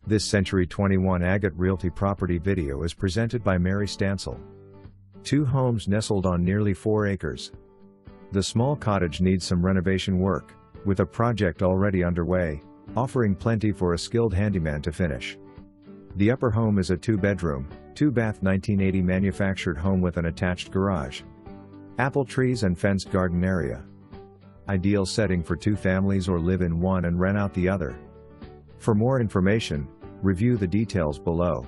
This Century 21 Agate Realty property video is presented by Mary Stansell. 2 homes nestled on nearly 4 acres. The small cottage needs some renovation work, with a project already underway, offering plenty for a skilled handyman to finish. The upper home is a 2-bedroom, 2-bath 1980 manufactured home with an attached garage, apple trees and fenced garden area. Ideal setting for 2 families or live in one and rent out the other. For more information, review the details below.